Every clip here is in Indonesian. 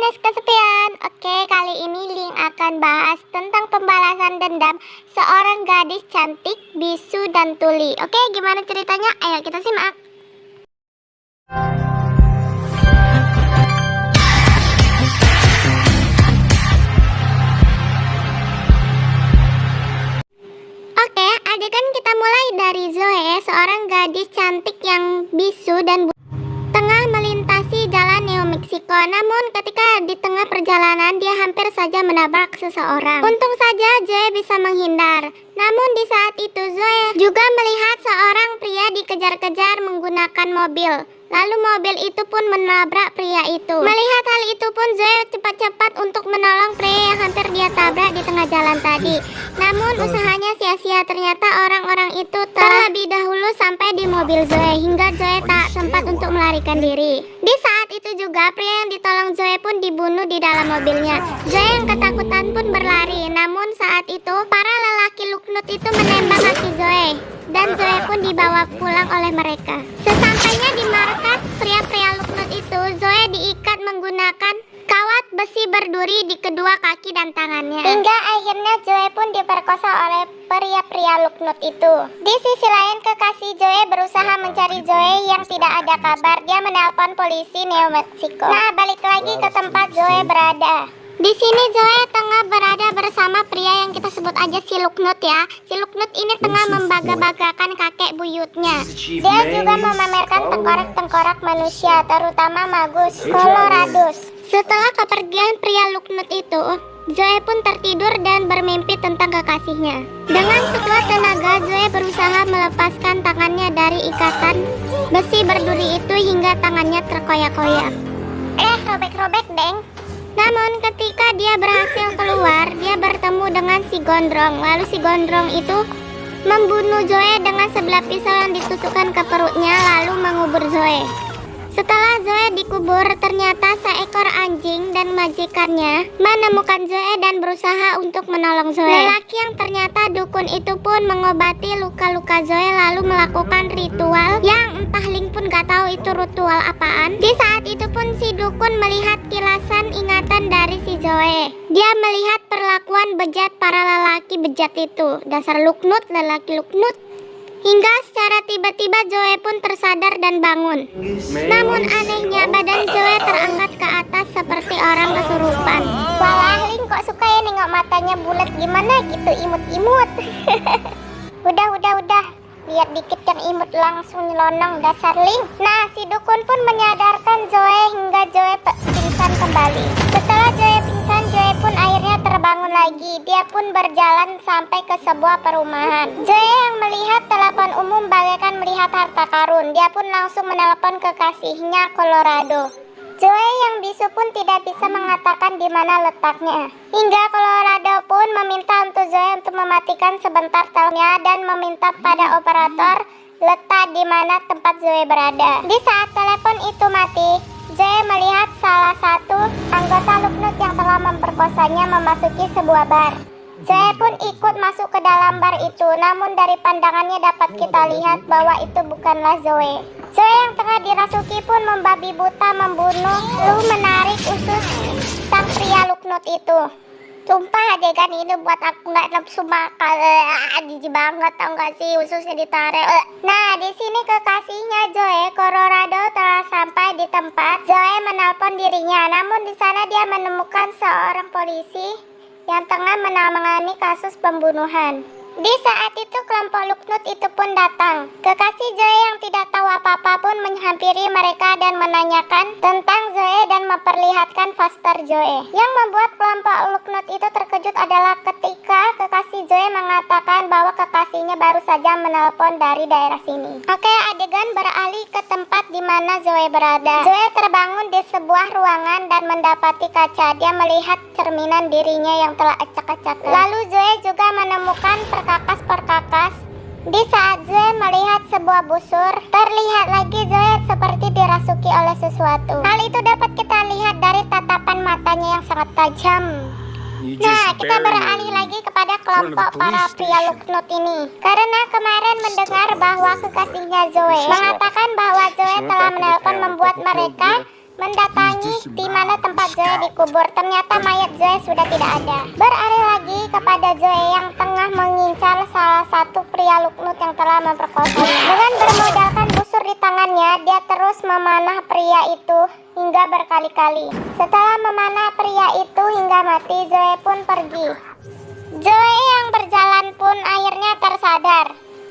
Nes kesepian. Oke, kali ini Link akan bahas tentang pembalasan dendam seorang gadis cantik, bisu dan tuli. Oke, gimana ceritanya? Ayo kita simak. Oke, adegan kita mulai dari Zoe, seorang gadis cantik yang bisu dan tengah melintasi jalan New Mexico. Namun ketika di tengah perjalanan dia hampir saja menabrak seseorang. Untung saja Zoe bisa menghindar. Namun di saat itu Zoe juga melihat seorang pria dikejar-kejar menggunakan mobil. Lalu mobil itu pun menabrak pria itu. Melihat hal itu pun Zoe cepat-cepat untuk menolong pria yang hampir dia tabrak di tengah jalan tadi. Namun usahanya sia-sia, ternyata orang-orang itu terlebih dahulu sampai di mobil Zoe hingga Zoe tak sempat untuk melarikan diri. Di saat itu juga pria yang ditolong Zoe pun dibunuh di dalam mobilnya. Zoe yang ketakutan pun berlari. Namun saat itu para lelaki Luknut itu menembak kaki Zoe dan Zoe pun dibawa pulang oleh mereka. Sesampainya di markas pria-pria Luknut itu, Zoe diikat menggunakan kawat besi berduri di kedua kaki dan tangannya. Hingga akhirnya Zoe pun diperkosa oleh pria-pria Luknut itu. Di sisi lain, kekasih Zoe berusaha mencari Zoe yang tidak ada kabar. Dia menelpon polisi New Mexico. Nah, balik lagi ke tempat Zoe berada. Di sini Zoe tengah berada bersama pria yang kita sebut aja si Luknut ya. Si Luknut ini tengah membaga-bagakan kakek buyutnya. Dia juga memamerkan tengkorak-tengkorak manusia, terutama Magus Coloradus. Setelah kepergian pria Luknut itu, Zoe pun tertidur dan bermimpi tentang kekasihnya. Dengan sekuat tenaga, Zoe berusaha melepaskan tangannya dari ikatan besi berduri itu hingga tangannya terkoyak-koyak. Robek-robek, deng. Namun ketika dia berhasil keluar, dia bertemu dengan si Gondrong. Lalu si Gondrong itu membunuh Zoe dengan sebelah pisau yang ditusukkan ke perutnya, lalu mengubur Zoe. Setelah Zoe dikubur, ternyata seekor anjing dan majikannya menemukan Zoe dan berusaha untuk menolong Zoe. Lelaki yang ternyata dukun itu pun mengobati luka-luka Zoe lalu melakukan ritual yang entah Link pun gak tahu itu ritual apaan. Di saat itu pun si dukun melihat kilasan ingatan dari si Zoe. Dia melihat perlakuan bejat para lelaki bejat itu. Dasar Luknut, lelaki Luknut. Hingga secara tiba-tiba Zoe pun tersadar dan bangun. Namun anehnya badan Zoe terangkat ke atas seperti orang kesurupan. Walah, Link kok suka ya nengok matanya bulat gimana gitu, imut-imut. Udah. Lihat dikit yang imut langsung nyelonong, dasar Link. Nah, si dukun pun menyadarkan Zoe hingga Zoe pingsan kembali. Setelah Zoe pingsan, Zoe pun akhirnya terbangun lagi. Dia pun berjalan sampai ke sebuah perumahan. Zoe yang melihat telepon umum bagaikan melihat harta karun. Dia pun langsung menelepon kekasihnya Colorado. Zoe yang bisu pun tidak bisa mengatakan di mana letaknya. Hingga Colorado pun meminta untuk Zoe untuk mematikan sebentar teleponnya dan meminta pada operator letak di mana tempat Zoe berada. Di saat telepon itu mati, Zoe melihat salah satu anggota Luknut yang telah memperkosanya memasuki sebuah bar. Zoe pun ikut masuk ke dalam bar itu, namun dari pandangannya dapat kita lihat bahwa itu bukanlah Zoe. Zoe yang tengah dirasuki pun membabi buta membunuh lalu menarik usus sang pria Luknut itu. Sumpah adegan ini buat aku nggak nafsu makan. Jijik banget, tau gak sih ususnya ditarik. Nah, di sini kekasihnya Zoe, Colorado, telah sampai di tempat. Zoe menelpon dirinya, namun di sana dia menemukan seorang polisi yang tengah menangani kasus pembunuhan. Di saat itu kelompok Luknut itu pun datang. Kekasih Zoe yang tidak tahu apa-apa pun menghampiri mereka dan menanyakan tentang Zoe dan memperlihatkan poster Zoe. Yang membuat kelompok Luknut itu terkejut adalah ketika kekasih Zoe mengatakan bahwa kekasihnya baru saja menelpon dari daerah sini. Oke, adegan beralih ke tempat di mana Zoe berada. Zoe terbangun di sebuah ruangan dan mendapati kaca. Dia melihat cerminan dirinya yang telah acak-acak. Lalu Zoe juga menemukan perkakas-perkakas. Di saat Zoe melihat sebuah busur, terlihat lagi Zoe seperti dirasuki oleh sesuatu. Hal itu dapat kita lihat dari tatapan matanya yang sangat tajam. Nah, kita beralih lagi kepada kelompok para pria Luknut ini. Karena kemarin mendengar bahwa kekasihnya Zoe mengatakan bahwa Zoe telah menelpon membuat mereka mendatangi di mana tempat Zoe dikubur. Ternyata mayat Zoe sudah tidak ada. Beralih lagi kepada Zoe yang tengah mengincar salah satu pria Luknut yang telah memperkosanya. Dengan bermodalkan busur di tangannya, dia terus memanah pria itu hingga berkali-kali. Setelah memanah pria itu hingga mati, Zoe pun pergi. Zoe yang berjalan pun akhirnya tersadar.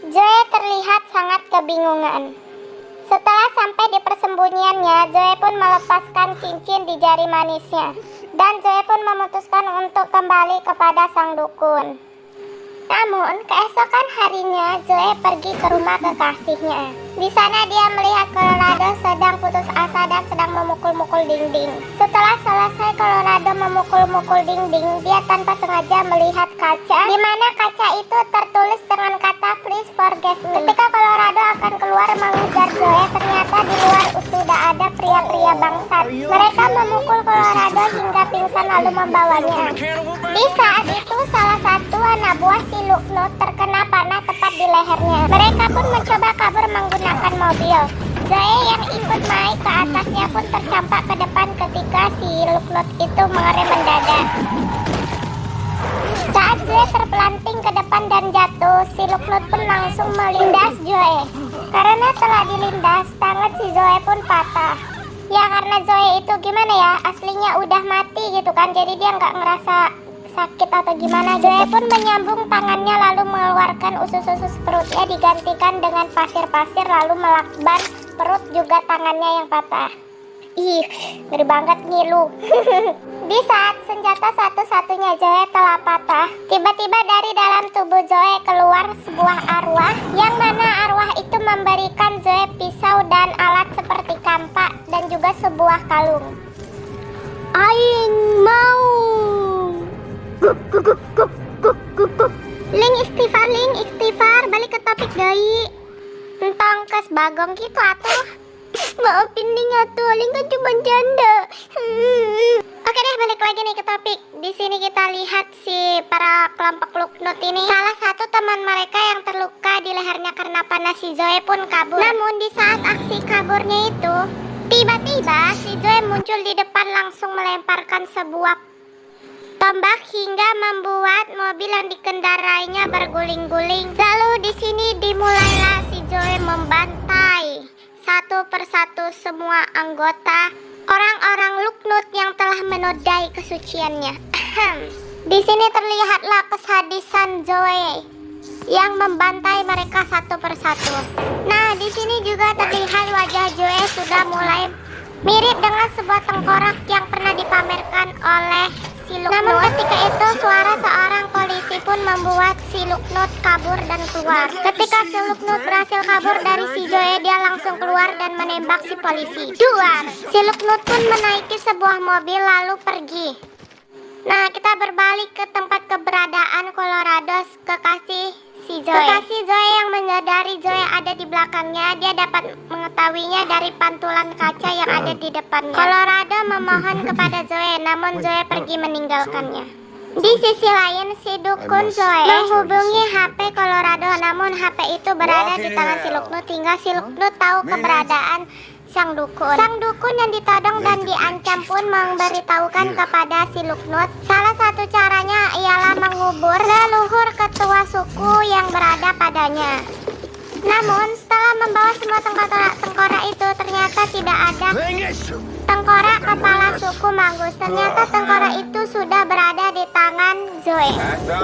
Zoe terlihat sangat kebingungan. Setelah sampai di persembunyiannya, Zoe pun melepaskan cincin di jari manisnya. Dan Zoe pun memutuskan untuk kembali kepada sang dukun. Namun, keesokan harinya, Zoe pergi ke rumah kekasihnya. Di sana dia melihat Colorado sedang putus asa dan sedang memukul-mukul dinding. Setelah selesai Colorado memukul-mukul dinding, dia tanpa sengaja melihat kaca, di mana kaca itu tertulis dengan kata "Please forgive me". Ketika Colorado akan keluar mengejar Zoe, ternyata di luar sudah ada pria-pria bangsat. Mereka memukul Colorado hingga pingsan lalu membawanya. Di saat itu, salah satu anak buah si Luknut terkena panah tepat di lehernya. Mereka pun mencoba kabur menggunakan mobil. Zoe yang ikut naik ke atasnya pun tercampak ke depan ketika si Luknut itu mengerem mendadak. Saat Zoe terpelanting ke depan dan jatuh, si Luknut pun langsung melindas Zoe. Karena telah dilindas, tangan si Zoe pun patah. Ya karena Zoe itu gimana ya, aslinya udah mati gitu kan, jadi dia nggak ngerasa sakit atau gimana. Zoe pun menyambung tangannya lalu mengeluarkan usus-usus perutnya digantikan dengan pasir-pasir lalu melakban perut juga tangannya yang patah. Ih, ngeri banget ngilu. Di saat senjata satu-satunya Zoe telah patah, tiba-tiba dari dalam tubuh Zoe keluar sebuah arwah, yang mana arwah itu memberikan Zoe pisau dan alat seperti kampak dan juga sebuah kalung. Aing mau. Ling istighfar, balik ke topik deui. Entong kes bagong gitu atuh. Maafin Ling atuh, Ling kan cuma janda. Oke deh, balik lagi nih ke topik. Di sini kita lihat si para kelompok Luknut ini. Salah satu teman mereka yang terluka di lehernya karena panah si Zoe pun kabur. Namun di saat aksi kaburnya itu, tiba-tiba si Zoe muncul di depan langsung melemparkan sebuah tombak hingga membuat mobil yang dikendarainya berguling-guling. Lalu di sini dimulailah si Zoe membantai satu persatu semua anggota orang-orang Luknut yang telah menodai kesuciannya. Di sini terlihatlah kesadisan Zoe yang membantai mereka satu persatu. Nah, di sini juga terlihat wajah Zoe sudah mulai mirip dengan sebuah tengkorak yang pernah dipamerkan oleh si Luknut. Namun ketika itu suara seorang polisi pun membuat si Luknut kabur dan keluar. Ketika si Luknut berhasil kabur dari si Zoe, dia langsung keluar dan menembak si polisi. Duar! Si Luknut pun menaiki sebuah mobil lalu pergi. Nah, kita berbalik ke tempat keberadaan Colorado, kekasih si Zoe. Kekasih Zoe yang menyadari Zoe ada di belakangnya, dia dapat mengetahuinya dari pantulan kaca yang ada di depannya. Colorado memohon kepada Zoe, namun Zoe pergi meninggalkannya. Di sisi lain, si dukun Zoe menghubungi HP Colorado, namun HP itu berada di tangan si Luknut hingga si Luknut tahu keberadaan sang dukun. Sang dukun yang ditodong dan diancam pun memberitahukan kepada si Luknut salah satu caranya ialah mengubur leluhur ketua suku yang berada padanya. Namun setelah membawa semua tengkorak itu, ternyata tidak ada tengkorak kepala suku Manggus. Ternyata tengkorak itu sudah berada di tangan Zoe.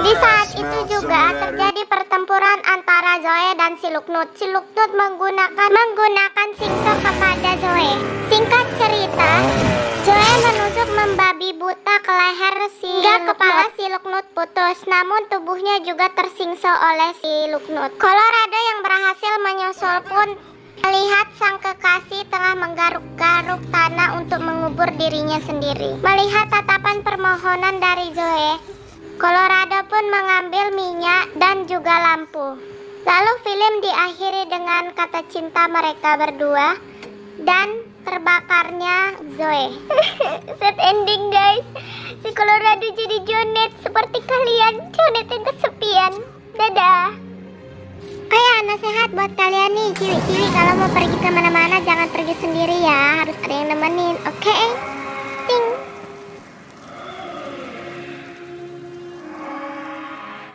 Di saat itu juga terjadi pertempuran antara Zoe dan si Luknut. Si Luknut menggunakan siksa kepada Zoe. Singkat cerita, Zoe menusuk membabi buta ke leher hingga kepala si Luknut putus. Namun tubuhnya juga tersingso oleh si Luknut. Colorado yang berhasil menyusul pun melihat sang kekasih tengah menggaruk-garuk tanah untuk mengubur dirinya sendiri. Melihat tatapan permohonan dari Zoe, Colorado pun mengambil minyak dan juga lampu. Lalu film diakhiri dengan kata cinta mereka berdua dan terbakarnya Zoe. Sad ending guys. Si Colorado jadi Jonet seperti kalian, Jonet yang kesepian. Dadah. Oh ya, nasihat buat kalian nih, ciwi-ciwi kalau mau pergi kemana-mana jangan pergi sendiri ya, harus ada yang nemenin, oke?